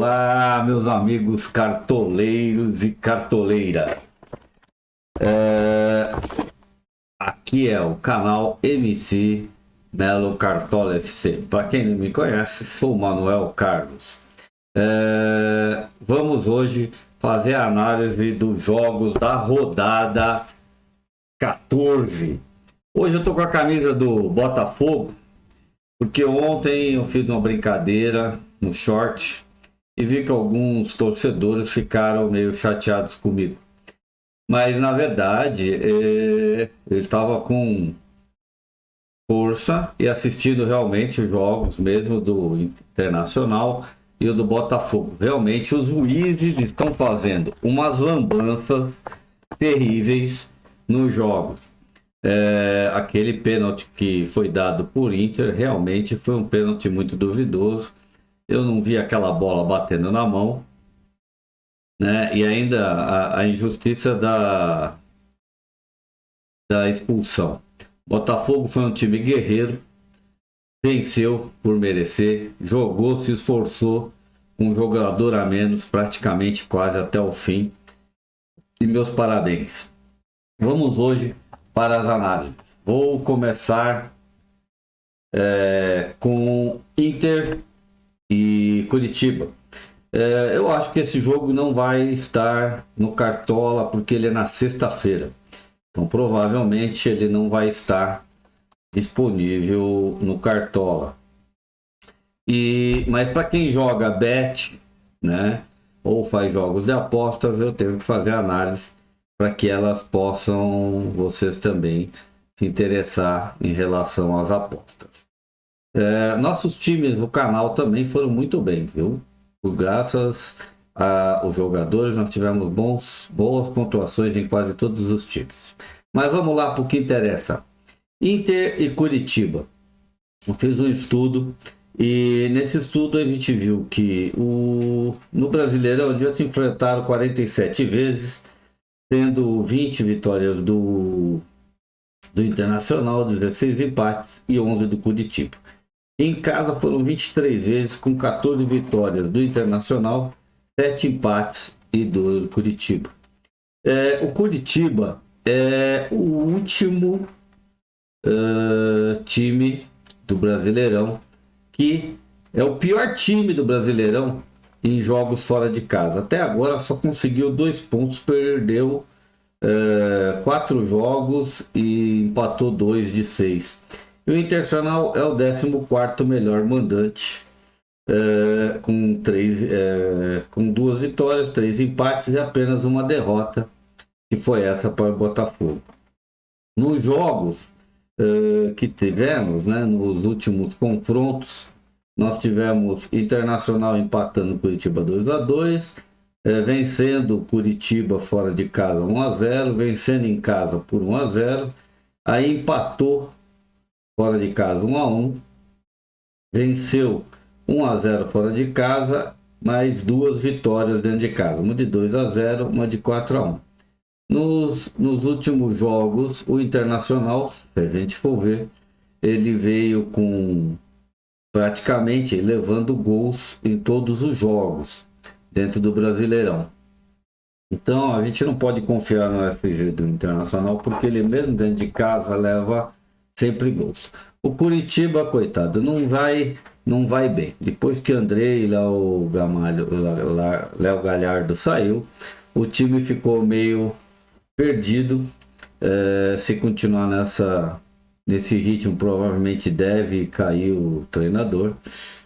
Olá, meus amigos cartoleiros e cartoleira. Aqui é o canal MC Melo Cartola FC. Para quem não me conhece, sou o Manuel Carlos. Vamos hoje fazer a análise dos jogos da rodada 14. Hoje eu tô com a camisa do Botafogo, porque ontem eu fiz uma brincadeira no short e vi que alguns torcedores ficaram meio chateados comigo. Mas na verdade eu estava com força e assistindo realmente os jogos mesmo do Internacional e o do Botafogo. Realmente os juízes estão fazendo umas lambanças terríveis nos jogos. Aquele pênalti que foi dado por Inter realmente foi um pênalti muito duvidoso. Eu não vi aquela bola batendo na mão, né? E ainda a injustiça da expulsão. Botafogo foi um time guerreiro, venceu por merecer, jogou, se esforçou, com um jogador a menos, praticamente quase até o fim. E meus parabéns. Vamos hoje para as análises. Vou começar com Inter e Curitiba. Eu acho que esse jogo não vai estar no Cartola porque ele é na sexta-feira. Então provavelmente ele não vai estar disponível no Cartola. Mas para quem joga bet, né, ou faz jogos de apostas, eu tenho que fazer análise para que elas possam, vocês também, se interessar em relação às apostas. Nossos times no canal também foram muito bem, viu? Graças aos jogadores, nós tivemos boas pontuações em quase todos os times. Mas vamos lá para o que interessa. Inter e Curitiba. Eu fiz um estudo e nesse estudo a gente viu que no Brasileirão eles já se enfrentaram 47 vezes, tendo 20 vitórias do Internacional, 16 empates e 11 do Curitiba. Em casa foram 23 vezes, com 14 vitórias do Internacional, 7 empates e 2 do Curitiba. O Curitiba é o último time do Brasileirão, que é o pior time do Brasileirão em jogos fora de casa. Até agora só conseguiu 2 pontos, perdeu 4 jogos e empatou 2 de 6. E o Internacional é o 14º melhor mandante, com 2 vitórias, 3 empates e apenas uma derrota, que foi essa para o Botafogo. Nos jogos que tivemos, né, nos últimos confrontos, nós tivemos Internacional empatando Curitiba 2-2, vencendo Curitiba fora de casa 1-0, vencendo em casa por 1-0, aí empatou fora de casa 1-1, venceu 1-0 fora de casa, mais 2 vitórias dentro de casa, uma de 2-0, uma de 4-1. Nos últimos jogos, o Internacional, se a gente for ver, ele veio com praticamente levando gols em todos os jogos dentro do Brasileirão. Então a gente não pode confiar no FG do Internacional, porque ele mesmo dentro de casa leva sempre gols. O Curitiba, coitado, não vai bem. Depois que Andrei, Léo Galhardo saiu, o time ficou meio perdido. Se continuar nesse ritmo, provavelmente deve cair o treinador,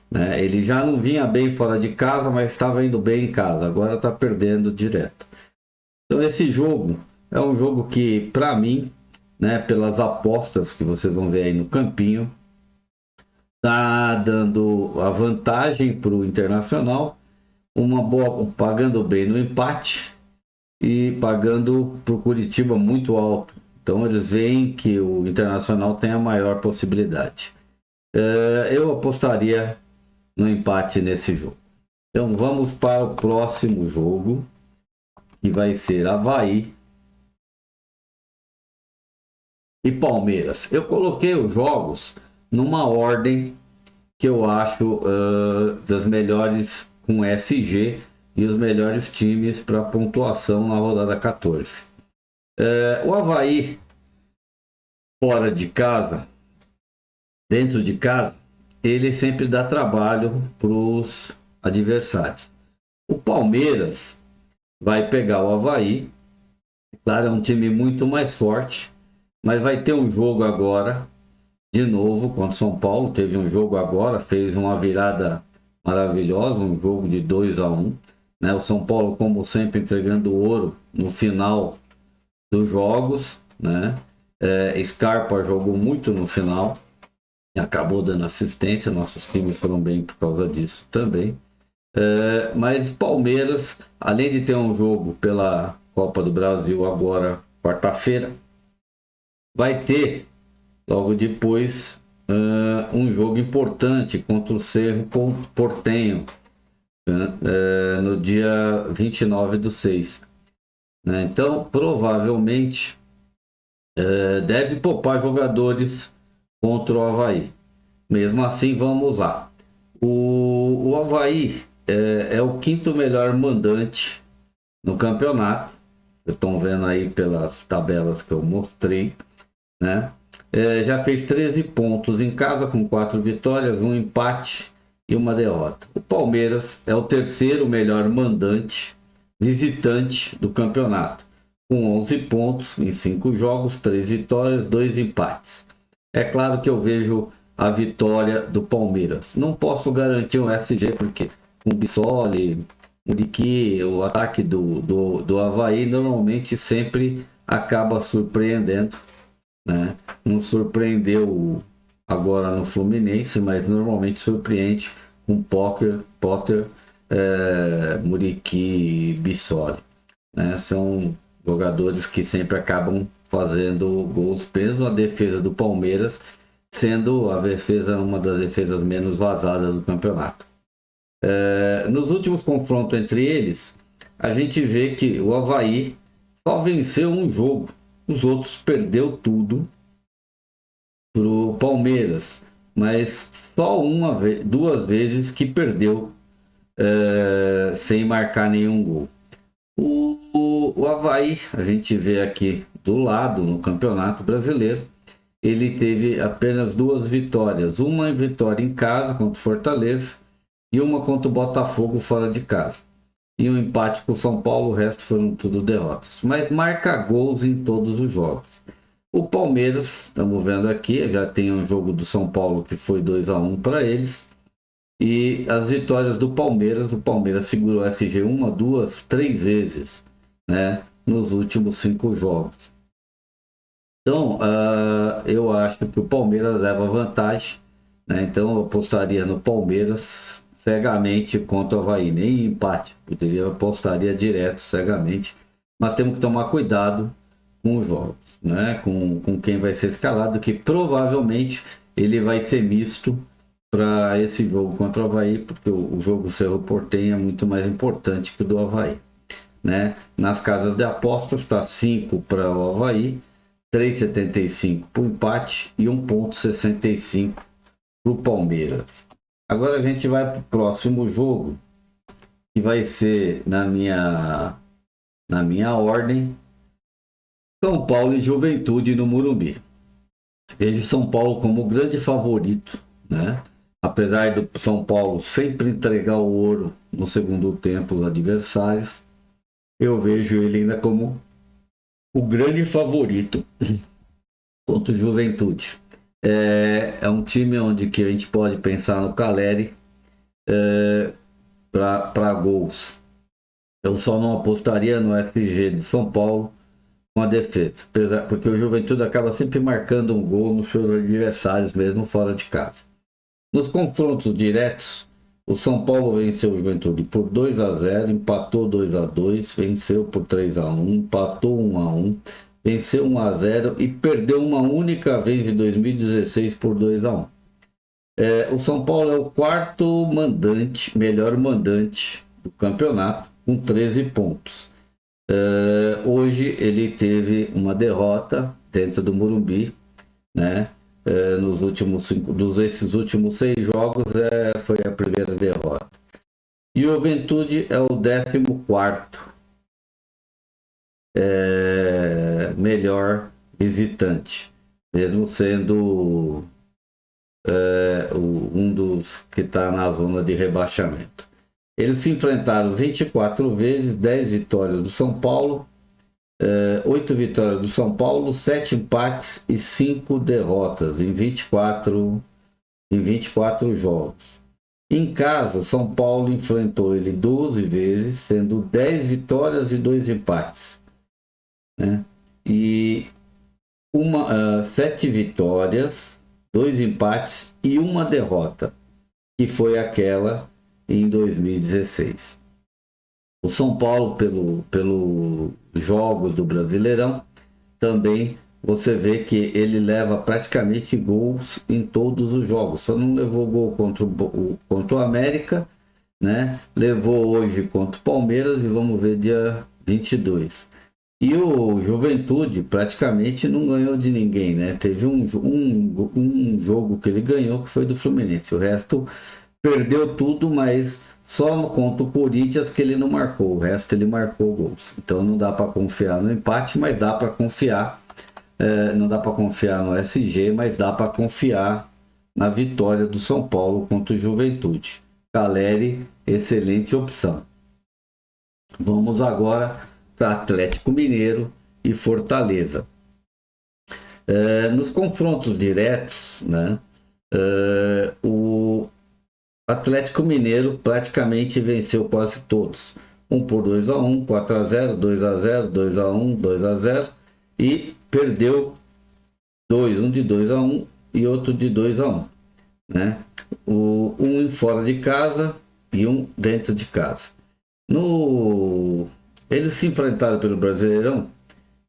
né? Ele já não vinha bem fora de casa, mas estava indo bem em casa. Agora está perdendo direto. Então esse jogo é um jogo que, para mim, né, pelas apostas que vocês vão ver aí no campinho, tá dando a vantagem para o Internacional, pagando bem no empate e pagando para o Curitiba muito alto. Então eles veem que o Internacional tem a maior possibilidade. Eu apostaria no empate nesse jogo. Então vamos para o próximo jogo, que vai ser Avaí e Palmeiras. Eu coloquei os jogos numa ordem que eu acho das melhores com SG e os melhores times para pontuação na rodada 14. O Avaí, fora de casa, dentro de casa, ele sempre dá trabalho para os adversários. O Palmeiras vai pegar o Avaí, claro, é um time muito mais forte, mas vai ter um jogo agora, de novo, contra o São Paulo. Teve um jogo agora, fez uma virada maravilhosa, um jogo de 2-1. Né? O São Paulo, como sempre, entregando ouro no final dos jogos. Né? Scarpa jogou muito no final e acabou dando assistência. Nossos times foram bem por causa disso também. Mas Palmeiras, além de ter um jogo pela Copa do Brasil agora, quarta-feira, vai ter logo depois um jogo importante contra o Cerro Porteño, no dia 29/6. Né? Então, provavelmente, deve poupar jogadores contra o Avaí. Mesmo assim, vamos lá. O Avaí é o quinto melhor mandante no campeonato. Vocês estão vendo aí pelas tabelas que eu mostrei, né? Já fez 13 pontos em casa, com 4 vitórias, um empate e uma derrota. O Palmeiras é o terceiro melhor mandante visitante do campeonato, com 11 pontos em 5 jogos, 3 vitórias, 2 empates. É claro que eu vejo a vitória do Palmeiras. Não posso garantir um SG, porque o Bissoli, o Muriqui, o ataque do Avaí normalmente sempre acaba surpreendendo. Né? Não surpreendeu agora no Fluminense, mas normalmente surpreende com Potter, Muriqui e Bissoli. Né? São jogadores que sempre acabam fazendo gols, mesmo a defesa do Palmeiras sendo a defesa uma das defesas menos vazadas do campeonato. Nos últimos confrontos entre eles, a gente vê que o Avaí só venceu um jogo, os outros perdeu tudo para o Palmeiras, mas só duas vezes que perdeu sem marcar nenhum gol. O Avaí, a gente vê aqui do lado no Campeonato Brasileiro, ele teve apenas 2 vitórias, uma vitória em casa contra o Fortaleza e uma contra o Botafogo fora de casa. E um empate com o São Paulo, o resto foram tudo derrotas. Mas marca gols em todos os jogos. O Palmeiras, estamos vendo aqui, já tem um jogo do São Paulo que foi 2-1 para eles. E as vitórias do Palmeiras, o Palmeiras segurou o SG 1, 2, 3 vezes, né, nos últimos 5 jogos. Então, eu acho que o Palmeiras leva vantagem, né? Então eu apostaria no Palmeiras cegamente contra o Avaí, nem empate, eu apostaria direto, cegamente, mas temos que tomar cuidado com os jogos, né? Com quem vai ser escalado, que provavelmente ele vai ser misto para esse jogo contra o Avaí, porque o jogo Cerro Porteño é muito mais importante que o do Avaí, né? Nas casas de apostas está 5 para o Avaí, 3,75 para o empate e 1,65 para o Palmeiras. Agora a gente vai para o próximo jogo, que vai ser na minha ordem, São Paulo e Juventude no Morumbi. Vejo São Paulo como grande favorito, né? Apesar do São Paulo sempre entregar o ouro no segundo tempo aos adversários, eu vejo ele ainda como o grande favorito contra o Juventude. É um time onde que a gente pode pensar no Caleri para gols. Eu só não apostaria no FG de São Paulo com a defesa, porque o Juventude acaba sempre marcando um gol nos seus adversários, mesmo fora de casa. Nos confrontos diretos, o São Paulo venceu o Juventude por 2-0, empatou 2-2, venceu por 3-1, empatou 1-1, venceu 1-0 e perdeu uma única vez em 2016 por 2-1. O São Paulo é o quarto melhor mandante do campeonato, com 13 pontos. Hoje ele teve uma derrota dentro do Morumbi, né? Nos últimos 6 jogos, foi a primeira derrota. E o Juventude é o 14º melhor visitante, mesmo sendo um dos que está na zona de rebaixamento. Eles se enfrentaram 24 vezes, 10 vitórias do São Paulo, 8 vitórias do São Paulo, 7 empates e 5 derrotas em 24 jogos. Em casa, o São Paulo enfrentou ele 12 vezes, sendo 10 vitórias e 2 empates, né? E 7 vitórias, 2 empates e 1 derrota, que foi aquela em 2016. O São Paulo, pelo jogos do Brasileirão, também você vê que ele leva praticamente gols em todos os jogos. Só não levou gol contra o América, né? Levou hoje contra o Palmeiras e vamos ver dia 22. E o Juventude praticamente não ganhou de ninguém, né? Teve um jogo que ele ganhou, que foi do Fluminense. O resto perdeu tudo, mas só contra o Corinthians que ele não marcou. O resto ele marcou gols. Então não dá para confiar no empate, mas dá para confiar. Não dá para confiar no SG, mas dá para confiar na vitória do São Paulo contra o Juventude. Caleri, excelente opção. Vamos agora para Atlético Mineiro e Fortaleza. Nos confrontos diretos, né, o Atlético Mineiro praticamente venceu quase todos. Um por 2-1, 4-0, 2-0, 2-1, 2-0 e perdeu um de 2-1 e outro de 2-1, né? Um fora de casa e um dentro de casa. Eles se enfrentaram pelo Brasileirão,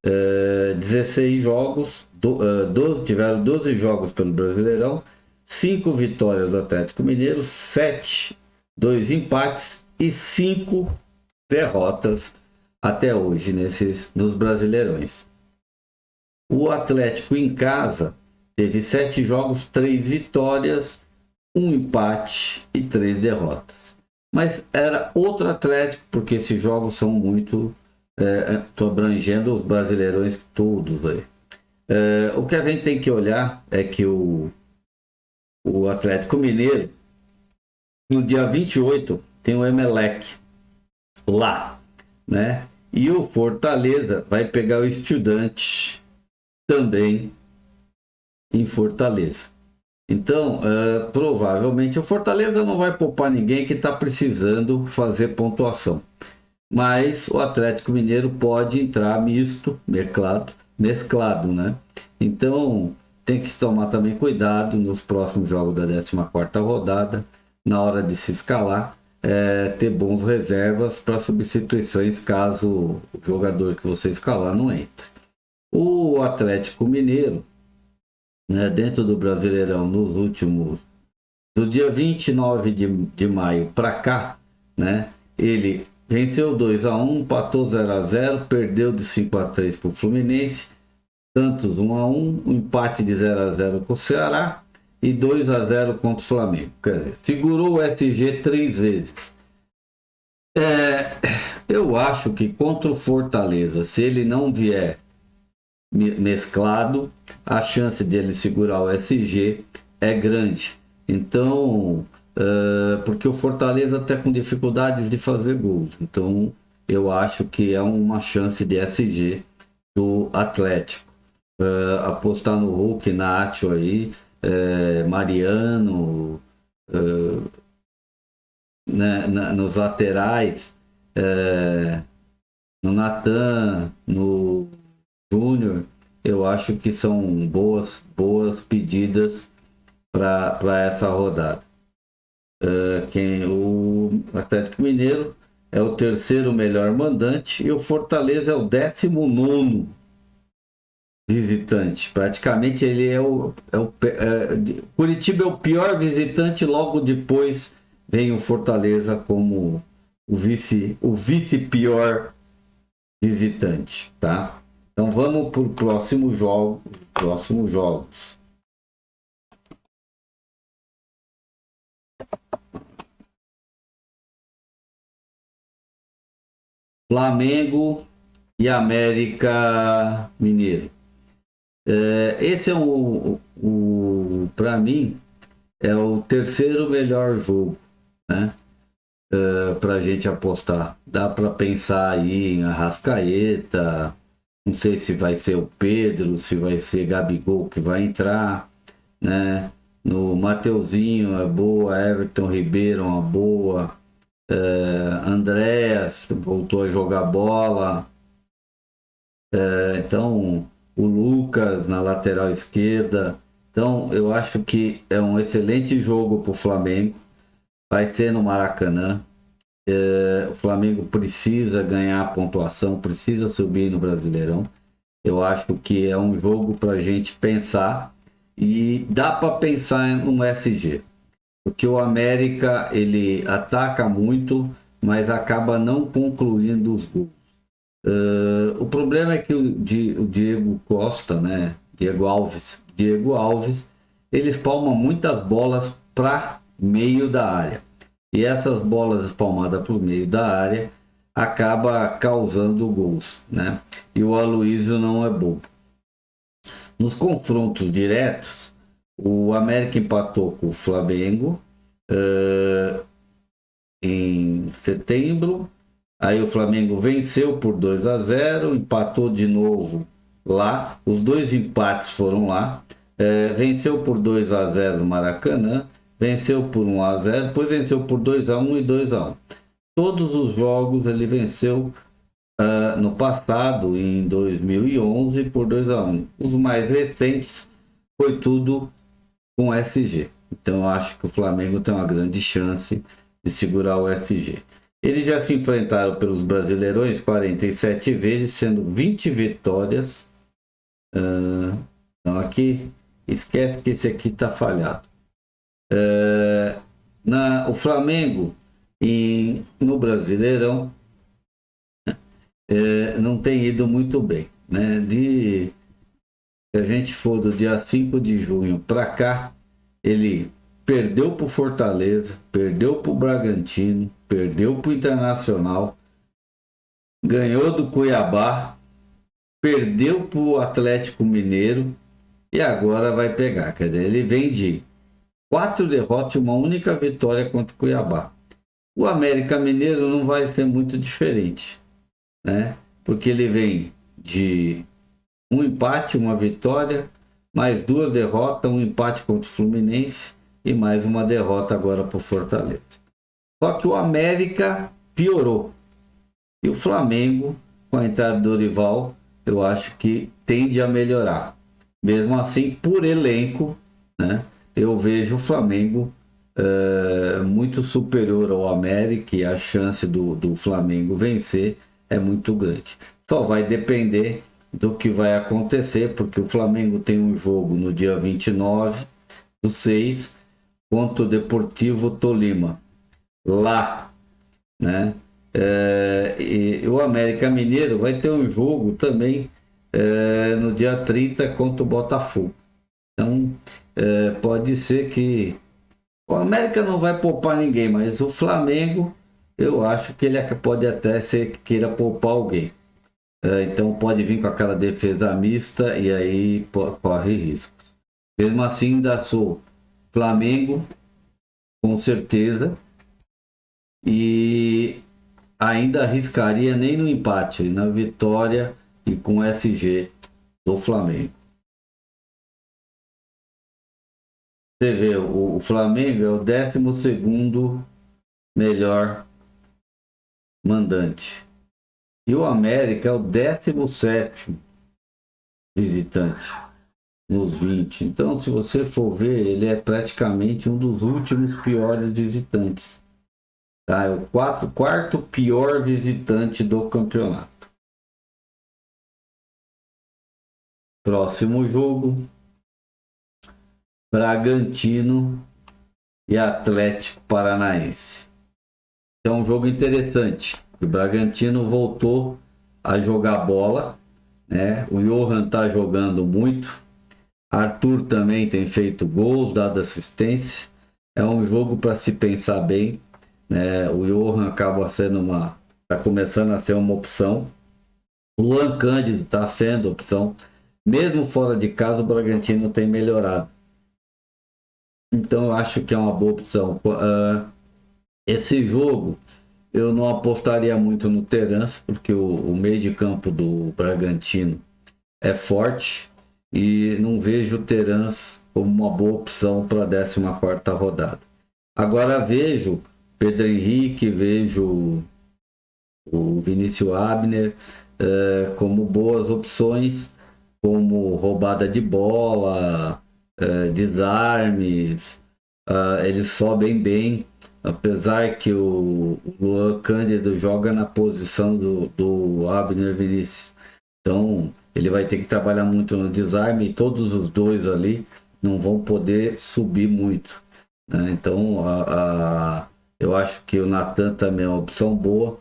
16 jogos, tiveram 12 jogos pelo Brasileirão, 5 vitórias do Atlético Mineiro, 7, 2 empates e 5 derrotas até hoje nos Brasileirões. O Atlético em casa teve 7 jogos, 3 vitórias, 1 empate e 3 derrotas. Mas era outro Atlético, porque esses jogos são muito... Estou abrangendo os brasileirões todos aí. O que a gente tem que olhar é que o Atlético Mineiro, no dia 28, tem o Emelec lá, né? E o Fortaleza vai pegar o Estudante também em Fortaleza. Então, provavelmente o Fortaleza não vai poupar ninguém que está precisando fazer pontuação. Mas o Atlético Mineiro pode entrar misto, mesclado, né? Então, tem que tomar também cuidado nos próximos jogos da 14ª rodada, na hora de se escalar, ter bons reservas para substituições caso o jogador que você escalar não entre. O Atlético Mineiro, né, dentro do Brasileirão, do dia 29 de maio para cá, né, ele venceu 2-1, empatou 0-0, perdeu de 5-3 para o Fluminense, Santos 1-1, um empate de 0-0 com o Ceará e 2-0 contra o Flamengo. Quer dizer, segurou o SG 3 vezes. Eu acho que contra o Fortaleza, se ele não vier mesclado, a chance de ele segurar o SG é grande. Então, porque o Fortaleza está com dificuldades de fazer gols. Então, eu acho que é uma chance de SG do Atlético. Apostar no Hulk, Nacho aí, Mariano, né, nos laterais, no Natan, no Júnior, eu acho que são boas pedidas para essa rodada. O Atlético Mineiro é o terceiro melhor mandante e o Fortaleza é o 19º visitante. Praticamente ele Curitiba é o pior visitante, logo depois vem o Fortaleza como o vice pior visitante, tá? Então vamos para o próximos jogos. Flamengo e América Mineiro. Esse é para mim, é o terceiro melhor jogo, né? Para a gente apostar. Dá para pensar aí em Arrascaeta, não sei se vai ser o Pedro, se vai ser Gabigol que vai entrar, né? No Mateuzinho é boa, Everton Ribeiro é uma boa, Andréas voltou a jogar bola, então o Lucas na lateral esquerda. Então eu acho que é um excelente jogo para o Flamengo. Vai ser no Maracanã. O Flamengo precisa ganhar a pontuação, precisa subir no Brasileirão. Eu acho que é um jogo para a gente pensar e dá para pensar no SG, porque o América ele ataca muito, mas acaba não concluindo os gols. O problema é que o Diego Costa, né? Diego Alves, ele espalma muitas bolas para meio da área. E essas bolas espalmadas para o meio da área acaba causando gols, né? E o Aloysio não é bobo. Nos confrontos diretos, o América empatou com o Flamengo em setembro. Aí o Flamengo venceu por 2-0, empatou de novo lá. Os dois empates foram lá. Venceu por 2-0 no Maracanã, venceu por 1-0, depois venceu por 2-1 e 2-1. Todos os jogos ele venceu no passado, em 2011, por 2-1. Os mais recentes foi tudo com SG. Então eu acho que o Flamengo tem uma grande chance de segurar o SG. Eles já se enfrentaram pelos Brasileirões 47 vezes, sendo 20 vitórias. Então aqui, esquece que esse aqui está falhado. O Flamengo no Brasileirão não tem ido muito bem, né? Se a gente for do dia 5 de junho para cá, ele perdeu para o Fortaleza, perdeu para o Bragantino, perdeu para o Internacional, ganhou do Cuiabá, perdeu para o Atlético Mineiro e agora vai pegar. Quer dizer, ele vem de 4 derrotas e uma única vitória contra o Cuiabá. O América Mineiro não vai ser muito diferente, né? Porque ele vem de um empate, uma vitória, mais 2 derrotas, um empate contra o Fluminense e mais uma derrota agora para o Fortaleza. Só que o América piorou. E o Flamengo, com a entrada do Dorival, eu acho que tende a melhorar. Mesmo assim, por elenco, né, eu vejo o Flamengo muito superior ao América e a chance do Flamengo vencer é muito grande. Só vai depender do que vai acontecer, porque o Flamengo tem um jogo no dia 29/6 contra o Deportivo Tolima, lá, né? E o América Mineiro vai ter um jogo também no dia 30 contra o Botafogo. Então, pode ser que o América não vai poupar ninguém, mas o Flamengo, eu acho que ele pode até ser que queira poupar alguém. Então pode vir com aquela defesa mista e aí corre riscos. Mesmo assim, ainda sou Flamengo, com certeza, e ainda arriscaria nem no empate, na vitória e com SG do Flamengo. Você vê, o Flamengo é o 12º melhor mandante. E o América é o 17º visitante nos 20. Então, se você for ver, ele é praticamente um dos últimos piores visitantes. Tá? É o quarto pior visitante do campeonato. Próximo jogo: Bragantino e Atlético Paranaense. É um jogo interessante. O Bragantino voltou a jogar bola, né? O Johan está jogando muito. Arthur também tem feito gols, dado assistência. É um jogo para se pensar bem, né? O Johan acaba sendo está começando a ser uma opção. Luan Cândido está sendo opção. Mesmo fora de casa, o Bragantino tem melhorado. Então eu acho que é uma boa opção. Esse jogo eu não apostaria muito no Terence, porque o meio de campo do Bragantino é forte e não vejo o Terence como uma boa opção para a 14ª rodada. Agora vejo Pedro Henrique, vejo o Vinícius Abner como boas opções, como roubada de bola, desarmes, eles sobem bem, apesar que o Luan Cândido joga na posição do Abner Vinícius. Então ele vai ter que trabalhar muito no desarme e todos os dois ali não vão poder subir muito, né? Então eu acho que o Natan também é uma opção boa.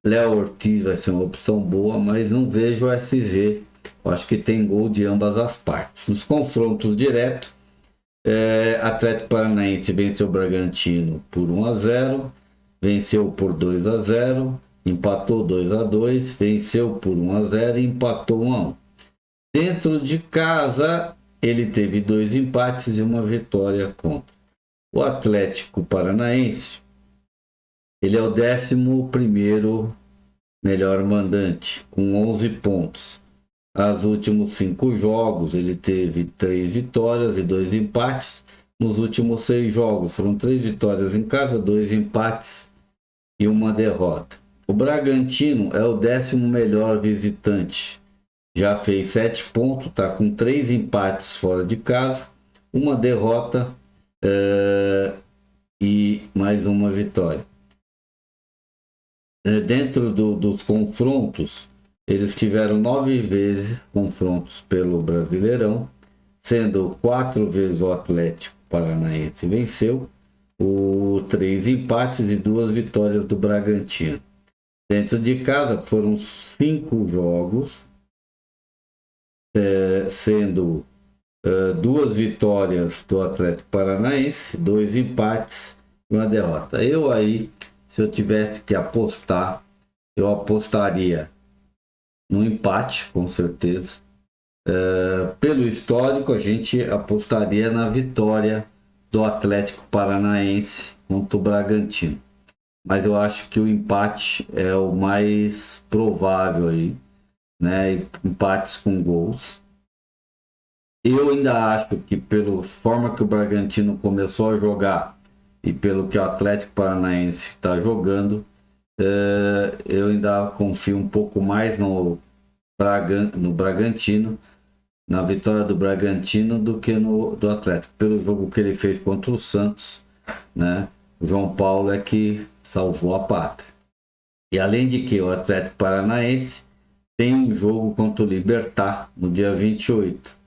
Léo Ortiz vai ser uma opção boa, mas não vejo o SG. Eu acho que tem gol de ambas as partes. Nos confrontos diretos, Atlético Paranaense venceu o Bragantino por 1-0, venceu por 2-0, empatou 2-2, venceu por 1-0 e empatou 1-1. Dentro de casa, ele teve 2 empates e uma vitória contra o Atlético Paranaense. Ele é o 11º melhor mandante, com 11 pontos. Nos últimos 5 jogos, ele teve 3 vitórias e 2 empates. Nos últimos 6 jogos, foram 3 vitórias em casa, 2 empates e uma derrota. O Bragantino é o 10º melhor visitante. Já fez 7 pontos, está com 3 empates fora de casa, uma derrota e mais uma vitória. Dentro dos confrontos, eles tiveram 9 vezes confrontos pelo Brasileirão, sendo 4 vezes o Atlético Paranaense venceu, 3 empates e 2 vitórias do Bragantino. Dentro de casa foram 5 jogos, sendo 2 vitórias do Atlético Paranaense, 2 empates e uma derrota. Se eu tivesse que apostar, eu apostaria no empate, com certeza. Pelo histórico, a gente apostaria na vitória do Atlético Paranaense contra o Bragantino. Mas eu acho que o empate é o mais provável aí, né? Empates com gols. Eu ainda acho que pela forma que o Bragantino começou a jogar e pelo que o Atlético Paranaense está jogando, eu ainda confio um pouco mais no Bragantino, na vitória do Bragantino, do que do Atlético, pelo jogo que ele fez contra o Santos, né? O João Paulo é que salvou a pátria. E além de que o Atlético Paranaense tem um jogo contra o Libertad no dia 28,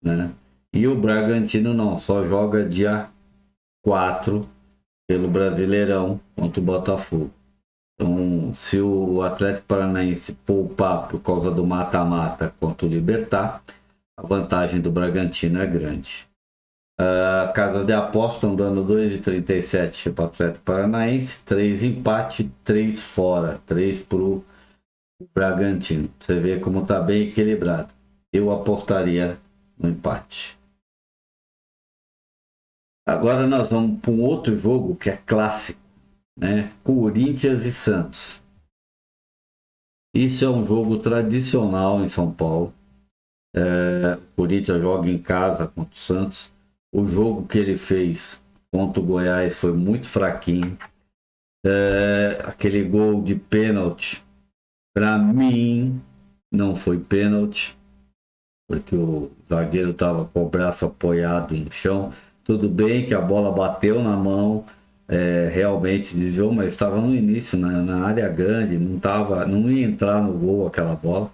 né? E o Bragantino não, só joga dia 4 pelo Brasileirão contra o Botafogo. Então, se o Atlético Paranaense poupar por causa do mata-mata contra o Libertad, a vantagem do Bragantino é grande. Casas de aposta estão dando 2,37 para o Atlético Paranaense, 3 empate, 3 fora, 3 para o Bragantino. Você vê como está bem equilibrado. Eu apostaria no empate. Agora nós vamos para um outro jogo que é clássico, né? Corinthians e Santos. Isso é um jogo tradicional em São Paulo. O Corinthians joga em casa contra o Santos. O jogo que ele fez contra o Goiás foi muito fraquinho. Aquele gol de pênalti, para mim, não foi pênalti, porque o zagueiro estava com o braço apoiado no chão. Tudo bem que a bola bateu na mão, realmente desviou, mas estava no início, na área grande, não ia entrar no gol aquela bola.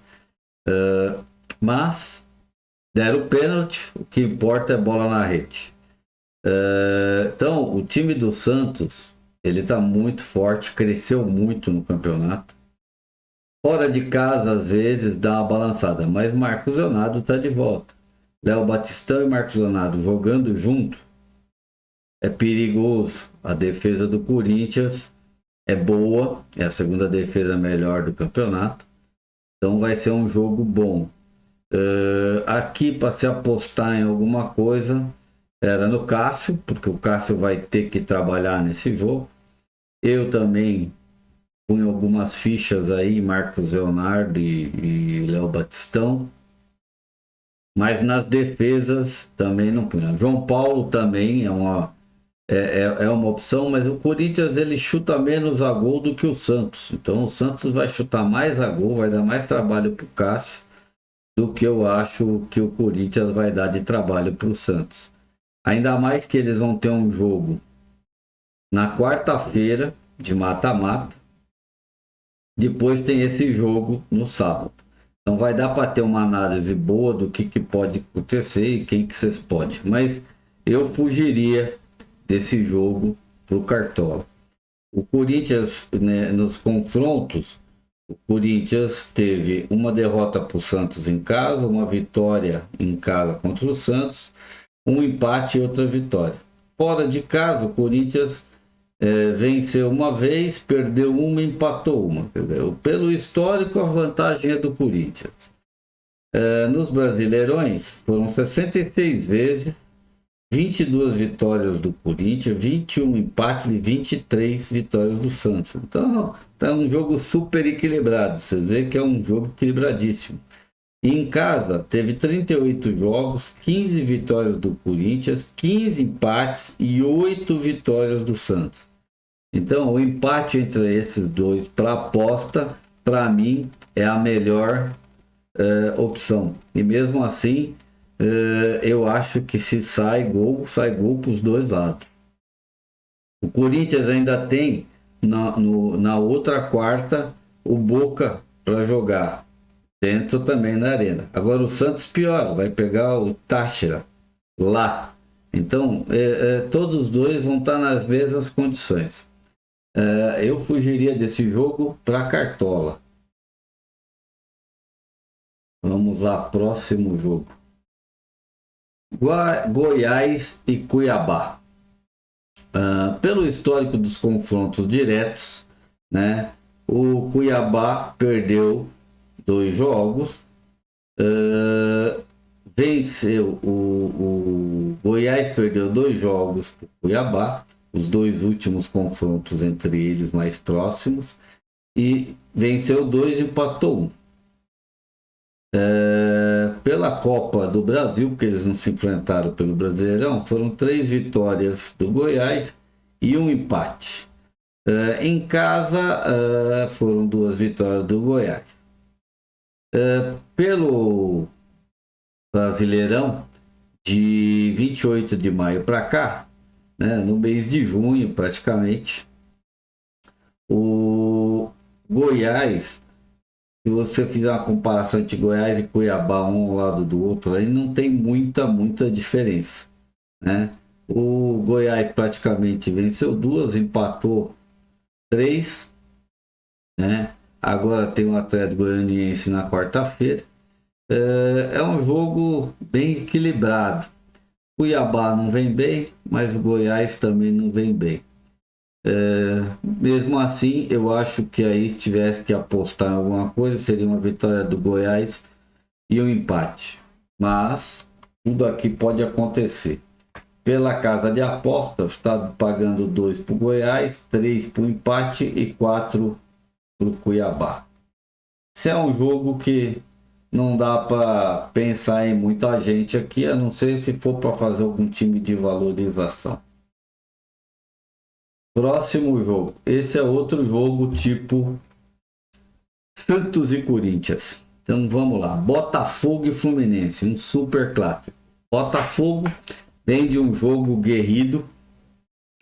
Mas deram o pênalti, o que importa é bola na rede. Então, o time do Santos, ele está muito forte, cresceu muito no campeonato. Fora de casa, às vezes, dá uma balançada, mas Marcos Leonardo está de volta. Léo Batistão e Marcos Leonardo jogando junto é perigoso. A defesa do Corinthians é boa, é a segunda defesa melhor do campeonato. Então vai ser um jogo bom. Aqui para se apostar em alguma coisa era no Cássio, porque o Cássio vai ter que trabalhar nesse jogo. Eu também punha algumas fichas aí, Marcos Leonardo e Léo Batistão. Mas nas defesas também não punha. João Paulo também é uma opção, mas o Corinthians ele chuta menos a gol do que o Santos. Então o Santos vai chutar mais a gol, vai dar mais trabalho para o Cássio do que eu acho que o Corinthians vai dar de trabalho para o Santos. Ainda mais que eles vão ter um jogo na quarta-feira de mata-mata. Depois tem esse jogo no sábado. Então vai dar para ter uma análise boa do que pode acontecer e quem que vocês podem. Mas eu fugiria desse jogo pro Cartola. O Corinthians, né, nos confrontos, o Corinthians teve uma derrota para o Santos em casa, uma vitória em casa contra o Santos, um empate e outra vitória. Fora de casa, o Corinthians venceu uma vez, perdeu uma, empatou uma. Pelo histórico, a vantagem é do Corinthians. Nos Brasileirões, foram 66 vezes, 22 vitórias do Corinthians, 21 empates e 23 vitórias do Santos. Então, é um jogo super equilibrado. Vocês veem que é um jogo equilibradíssimo. E em casa, teve 38 jogos, 15 vitórias do Corinthians, 15 empates e 8 vitórias do Santos. Então, o empate entre esses dois para aposta, para mim, é a melhor opção. E mesmo assim, eu acho que se sai gol para os dois lados. O Corinthians ainda tem na outra quarta o Boca para jogar, dentro também na arena. Agora o Santos pior, vai pegar o Táchira lá. Então, todos os dois vão estar nas mesmas condições. Eu fugiria desse jogo para Cartola. Vamos lá, próximo jogo. Goiás e Cuiabá. Pelo histórico dos confrontos diretos, né, o Cuiabá perdeu 2 jogos, venceu o Goiás, perdeu 2 jogos para o Cuiabá, os 2 últimos confrontos entre eles mais próximos, e venceu 2 e empatou 1. Pela Copa do Brasil, porque eles não se enfrentaram pelo Brasileirão, foram 3 vitórias do Goiás e 1 empate. Em casa, foram 2 vitórias do Goiás. Pelo Brasileirão, de 28 de maio para cá, né, no mês de junho praticamente, o Goiás, se você fizer uma comparação entre Goiás e Cuiabá, um ao lado do outro, aí não tem muita diferença, né? O Goiás praticamente venceu 2, empatou 3, né? Agora tem o Atlético Goianiense na quarta-feira. É um jogo bem equilibrado. Cuiabá não vem bem, mas o Goiás também não vem bem. Mesmo assim, eu acho que aí se tivesse que apostar em alguma coisa, seria uma vitória do Goiás e um empate. Mas tudo aqui pode acontecer. Pela casa de apostas, está pagando 2 para o Goiás, 3 para o empate e 4 para o Cuiabá. Esse é um jogo que não dá para pensar em muita gente aqui, a não ser se for para fazer algum time de valorização. Próximo jogo. Esse é outro jogo tipo Santos e Corinthians. Então vamos lá. Botafogo e Fluminense, um super clássico. Botafogo vem de um jogo guerrido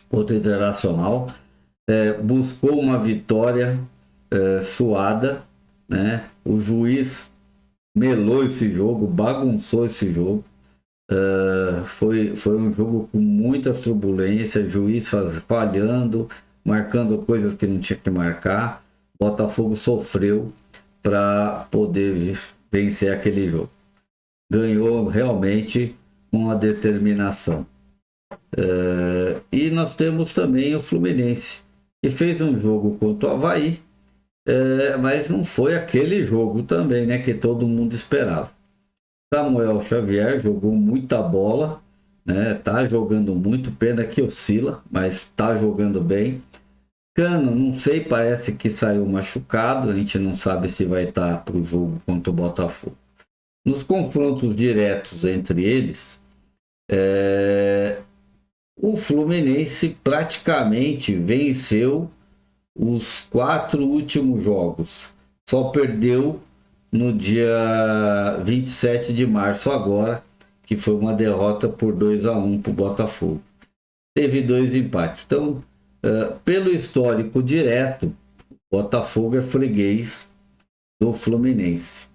contra o Internacional, buscou uma vitória suada, né? O juiz melou esse jogo, bagunçou esse jogo. Foi um jogo com muitas turbulências, juiz falhando, marcando coisas que não tinha que marcar. Botafogo sofreu para poder vencer aquele jogo. Ganhou realmente com a determinação. E nós temos também o Fluminense, e fez um jogo contra o Avaí, mas não foi aquele jogo também, né, que todo mundo esperava. Samuel Xavier jogou muita bola, né, tá jogando muito, pena que oscila, mas tá jogando bem. Cano, não sei, parece que saiu machucado, a gente não sabe se vai estar para o jogo contra o Botafogo. Nos confrontos diretos entre eles, o Fluminense praticamente venceu os 4 últimos jogos. Só perdeu no dia 27 de março agora, que foi uma derrota por 2-1 para o Botafogo. Teve 2 empates. Então, pelo histórico direto, o Botafogo é freguês do Fluminense.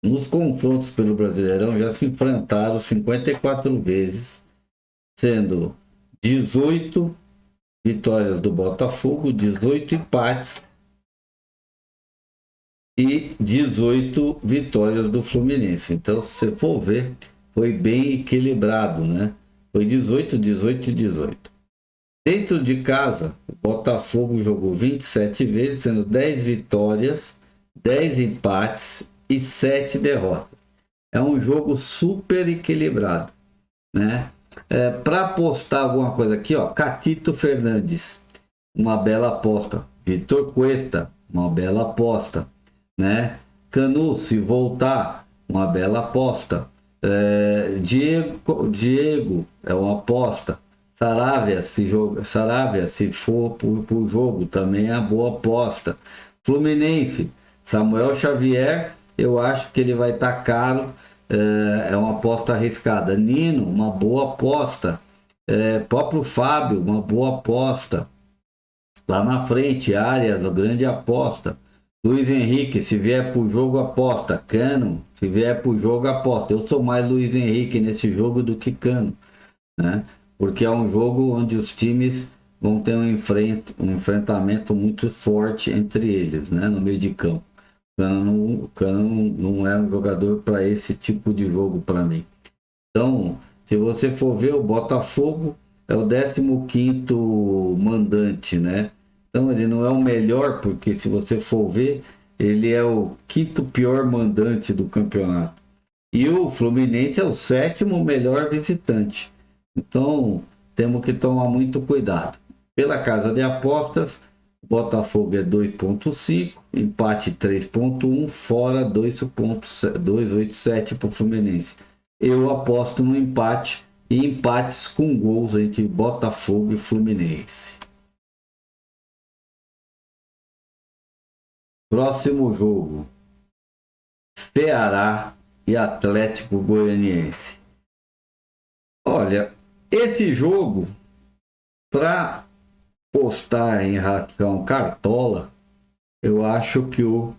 Nos confrontos pelo Brasileirão já se enfrentaram 54 vezes, sendo 18 vitórias do Botafogo, 18 empates e 18 vitórias do Fluminense. Então, se você for ver, foi bem equilibrado, né? Foi 18, 18 e 18. Dentro de casa, o Botafogo jogou 27 vezes, sendo 10 vitórias, 10 empates e 7 derrotas. É um jogo super equilibrado, né? Para apostar alguma coisa aqui, ó, Catito Fernandes, uma bela aposta. Vitor Cuesta, uma bela aposta, né? Canu, se voltar, uma bela aposta. Diego é uma aposta. Saravia, se for por jogo, também é uma boa aposta. Fluminense, Samuel Xavier, eu acho que ele vai estar caro, é uma aposta arriscada. Nino, uma boa aposta. Próprio Fábio, uma boa aposta. Lá na frente, Arias, a grande aposta. Luiz Henrique, se vier pro jogo, aposta. Cano, se vier pro jogo, aposta. Eu sou mais Luiz Henrique nesse jogo do que Cano, né? Porque é um jogo onde os times vão ter um enfrentamento muito forte entre eles, né? No meio de campo. O Cano não é um jogador para esse tipo de jogo para mim. Então, se você for ver, o Botafogo é o 15º mandante, né? Então, ele não é o melhor, porque se você for ver, ele é o 5º pior mandante do campeonato. E o Fluminense é o 7º melhor visitante. Então, temos que tomar muito cuidado. Pela casa de apostas, Botafogo é 2,5, empate 3,1, fora 2,87 para o Fluminense. Eu aposto no empate e empates com gols entre Botafogo e Fluminense. Próximo jogo: Ceará e Atlético Goianiense. Olha, esse jogo, para postar em ração cartola, eu acho que o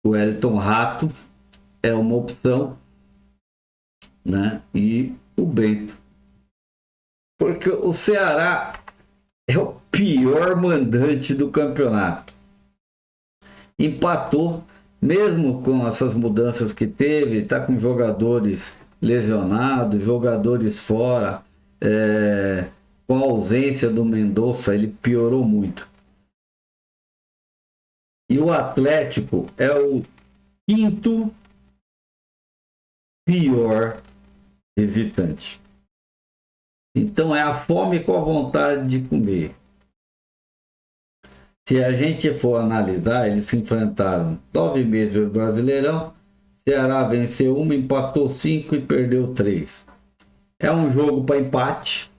Wellington Rato é uma opção, né? E o Bento. Porque o Ceará é o pior mandante do campeonato. Empatou, mesmo com essas mudanças que teve, está com jogadores lesionados, jogadores fora, com a ausência do Mendonça, ele piorou muito. E o Atlético é o 5º pior visitante. Então é a fome com a vontade de comer. Se a gente for analisar, eles se enfrentaram 9 meses no Brasileirão. Ceará venceu 1, empatou 5 e perdeu 3. É um jogo para empate.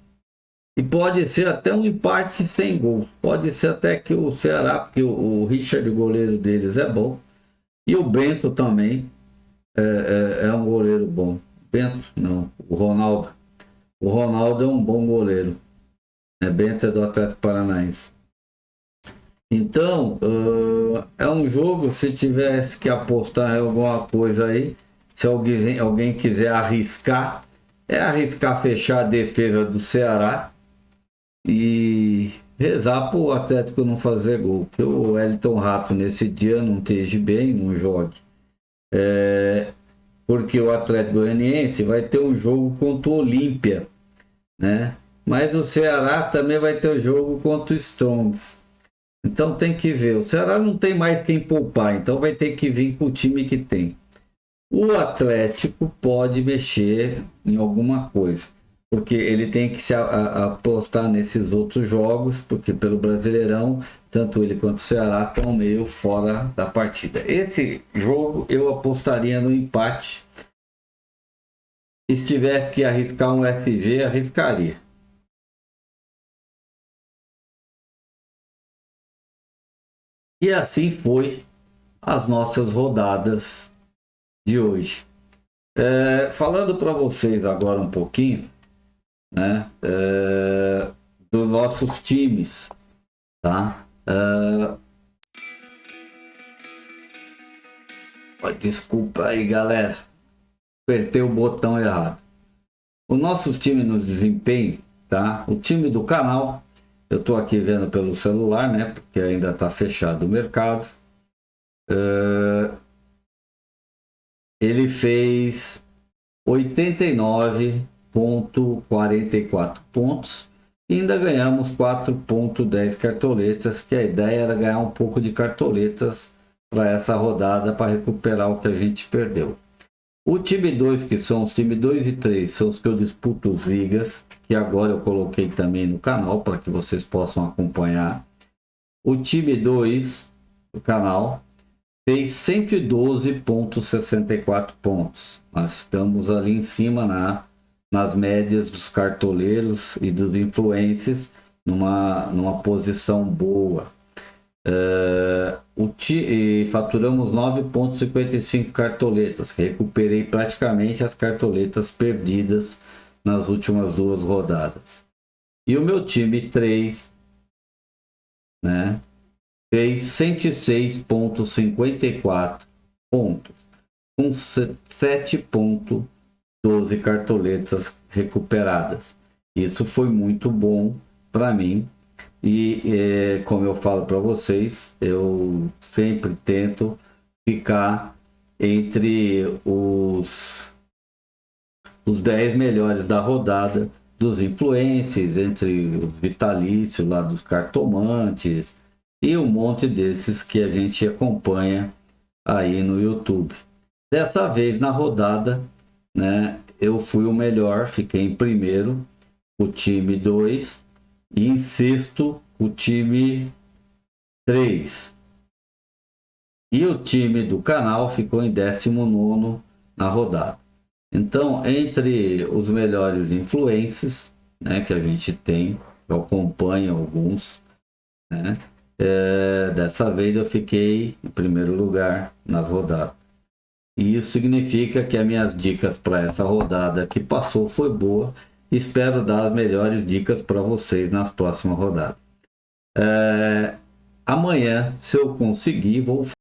E pode ser até um empate sem gol. Pode ser até que o Ceará, porque o Richard, o goleiro deles, é bom. E o Bento também é um goleiro bom. Bento, não, o Ronaldo. O Ronaldo é um bom goleiro. Bento é do Atlético Paranaense. Então, é um jogo, se tivesse que apostar em alguma coisa aí, se alguém quiser arriscar, arriscar fechar a defesa do Ceará e rezar para o Atlético não fazer gol. Porque o Wellington Rato nesse dia não esteja bem, não jogue. Porque o Atlético Goianiense vai ter um jogo contra o Olímpia, né? Mas o Ceará também vai ter o jogo contra o Strongs. Então tem que ver. O Ceará não tem mais quem poupar, então vai ter que vir com o time que tem. O Atlético pode mexer em alguma coisa, porque ele tem que se apostar nesses outros jogos, porque pelo Brasileirão, tanto ele quanto o Ceará estão meio fora da partida. Esse jogo eu apostaria no empate. Se tivesse que arriscar um SG, arriscaria. E assim foi as nossas rodadas de hoje. Falando para vocês agora um pouquinho, né, dos nossos times, tá? Desculpa aí, galera, apertei o botão errado. Os nossos times no desempenho, tá? O time do canal, eu estou aqui vendo pelo celular, né? Porque ainda está fechado o mercado. Ele fez 89,44 pontos e ainda ganhamos 4,10 cartoletas, que a ideia era ganhar um pouco de cartoletas para essa rodada para recuperar o que a gente perdeu. O time 2, que são os time 2 e 3, são os que eu disputo os ligas, que agora eu coloquei também no canal para que vocês possam acompanhar. O time 2 do canal fez 112,64 pontos. Nós estamos ali em cima nas médias dos cartoleiros e dos influencers, numa posição boa. E faturamos 9,55 cartoletas. Recuperei praticamente as cartoletas perdidas nas últimas duas rodadas. E o meu time 3, né, fez 106,54 pontos, com 7,12 cartoletas recuperadas. Isso foi muito bom para mim. E como eu falo para vocês, eu sempre tento ficar entre os 10 melhores da rodada dos influencers, entre os vitalícios lá dos cartomantes e um monte desses que a gente acompanha aí no YouTube. Dessa vez na rodada, né, eu fui o melhor, fiquei em primeiro, o time 2, e em sexto, o time 3. E o time do canal ficou em 19º na rodada. Então, entre os melhores influencers, né, que a gente tem, eu acompanho alguns, né, dessa vez eu fiquei em primeiro lugar nas rodadas. E isso significa que as minhas dicas para essa rodada que passou foi boa. Espero dar as melhores dicas para vocês nas próximas rodadas. Amanhã, se eu conseguir, vou